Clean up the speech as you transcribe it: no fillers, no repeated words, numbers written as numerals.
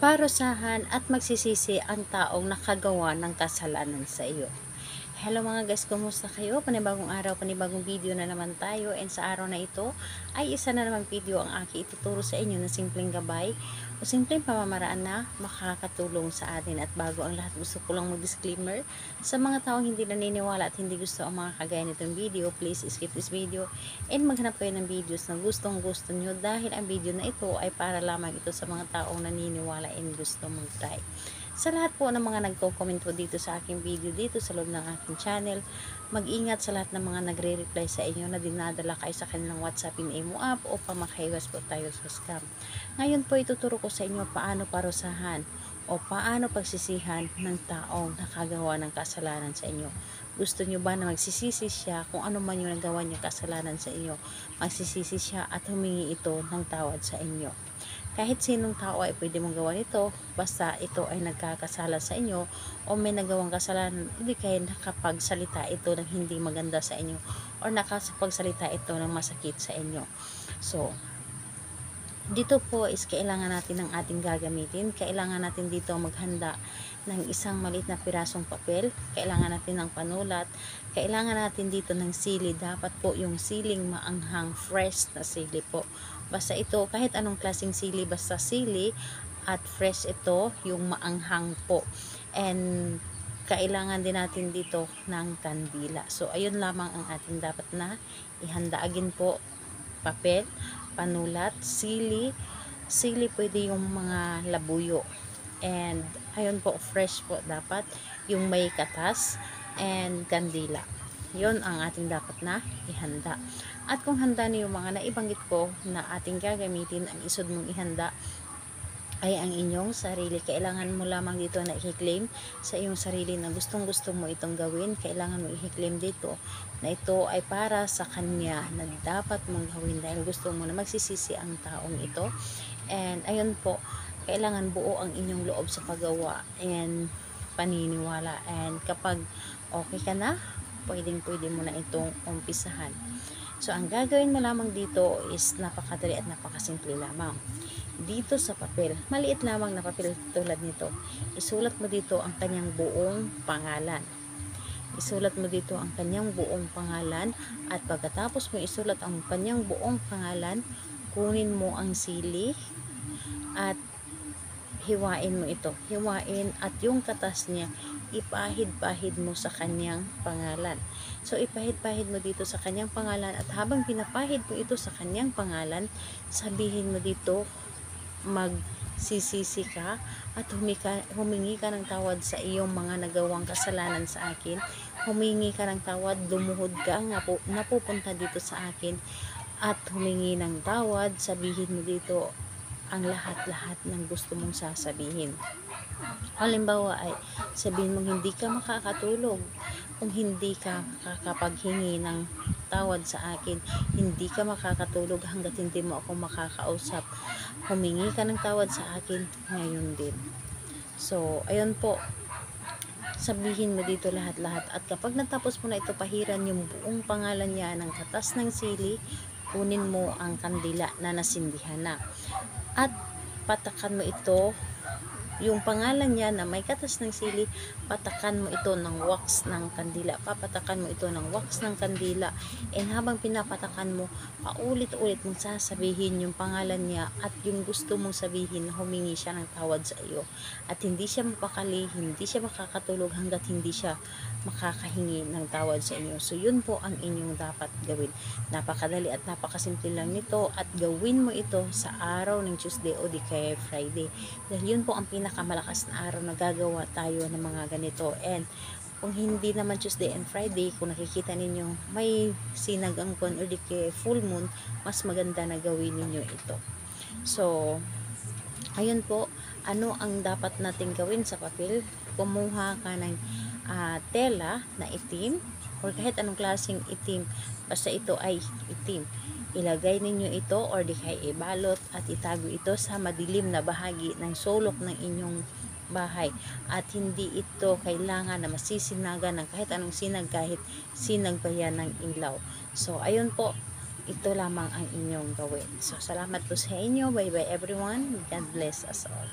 Parusahan at magsisisi ang taong nakagawa ng kasalanan sa iyo. Hello mga guys, kumusta kayo? Panibagong araw, panibagong video na naman tayo, and sa araw na ito ay isa na namang video ang aking ituturo sa inyo na simpleng gabay o simpleng pamamaraan na makakatulong sa atin. At bago ang lahat, gusto ko lang mag-disclaimer sa mga taong hindi naniniwala at hindi gusto ang mga kagaya nitong video. Please skip this video and maghanap kayo ng videos na gustong gusto nyo, dahil ang video na ito ay para lamang ito sa mga taong naniniwala and gusto mag-try. Sa lahat po ng mga nagko-comment po dito sa aking video dito sa loob ng aking channel, mag-ingat sa lahat ng mga nagre-reply sa inyo na dinadala kayo sa kanilang WhatsApp in Imo app o pamakaiwas po tayo sa scam. Ngayon po ituturo ko sa inyo paano parusahan o paano pagsisihan ng taong nakagawa ng kasalanan sa inyo. Gusto nyo ba na magsisisi siya kung ano man yung nagawa niya kasalanan sa inyo? Magsisisi siya at humingi ito ng tawad sa inyo. Kahit sinong tao ay pwede mong gawa nito, basta ito ay nagkakasala sa inyo o may nagawang kasalanan, hindi kayo nakapagsalita ito ng hindi maganda sa inyo o nakapagsalita ito ng masakit sa inyo. So, dito po is kailangan natin ng ating gagamitin. Kailangan natin dito maghanda ng isang maliit na pirasong papel. Kailangan natin ng panulat. Kailangan natin dito ng sili. Dapat po yung siling maanghang, fresh na sili po. Basta ito, kahit anong klaseng sili, basta sili at fresh ito, yung maanghang po. And kailangan din natin dito ng kandila. So, ayun lamang ang ating dapat na ihanda. Again po, papel, panulat, sili pwede yung mga labuyo, and ayun po, fresh po dapat, yung may katas, and kandila. Yun ang ating dapat na ihanda. At kung handa niyo yung mga naibanggit ko na ating gagamitin, ang isod mong ihanda ay ang inyong sarili. Kailangan mo lamang dito na i-claim sa iyong sarili na gustong gusto mo itong gawin. Kailangan mo i-claim dito na ito ay para sa kanya, na dapat mong gawin dahil gusto mo na magsisisi ang taong ito. And ayun po, kailangan buo ang inyong loob sa paggawa and paniniwala. And kapag okay ka na, pwede mo na itong umpisahan. So, ang gagawin mo lamang dito is napakadali at napakasimple lamang. Dito sa papel, maliit lamang na papel tulad nito, isulat mo dito ang kanyang buong pangalan. Isulat mo dito ang kanyang buong pangalan, at pagkatapos mo isulat ang kanyang buong pangalan, kunin mo ang sili at hiwain mo ito. Hiwain, at yung katas niya, ipahid-pahid mo sa kanyang pangalan. So, ipahid-pahid mo dito sa kanyang pangalan, at habang pinapahid mo ito sa kanyang pangalan, sabihin mo dito, magsisisi ka at humingi ka ng tawad sa iyong mga nagawang kasalanan sa akin. Humingi ka ng tawad, lumuhod ka napupunta dito sa akin at humingi ng tawad. Sabihin mo dito ang lahat-lahat ng gusto mong sasabihin. Halimbawa ay sabihin mong hindi ka makakatulog kung hindi ka makakapaghingi ng tawad sa akin. Hindi ka makakatulog hanggat hindi mo ako makakausap. Humingi ka ng tawad sa akin ngayon din. So, ayun po. Sabihin mo dito lahat-lahat. At kapag natapos mo na ito pahiran yung buong pangalan niya ng katas ng sili, kunin mo ang kandila na nasindihan na. At patakan mo ito, yung pangalan niya na may katas ng sili, patakan mo ito ng wax ng kandila. Papatakan mo ito ng wax ng kandila. And habang pinapatakan mo, paulit-ulit mong sasabihin yung pangalan niya at yung gusto mong sabihin na humingi siya ng tawad sa iyo. At hindi siya mapakali, hindi siya makakatulog hanggat hindi siya makakahingi ng tawad sa inyo. So, yun po ang inyong dapat gawin. Napakadali at napakasimple lang nito, at gawin mo ito sa araw ng Tuesday o di kaya Friday. Dahil yun po ang pinakamalakas na araw na gagawa tayo ng mga ganito. And kung hindi naman Tuesday and Friday, kung nakikita ninyo may sinagang kon or di kaya full moon, mas maganda na gawin ninyo ito. So, ayun po, ano ang dapat natin gawin sa papel? Kumuha ka ng tela na itim or kahit anong klaseng itim, basta ito ay itim. Ilagay ninyo ito or di kaya ibalot at itago ito sa madilim na bahagi ng sulok ng inyong bahay, at hindi ito kailangan na masisinagan ng kahit anong sinag, kahit sinag pa yan ng ilaw. So, ayun po, ito lamang ang inyong gawin. So, salamat po sa inyo. Bye bye everyone. God bless us all.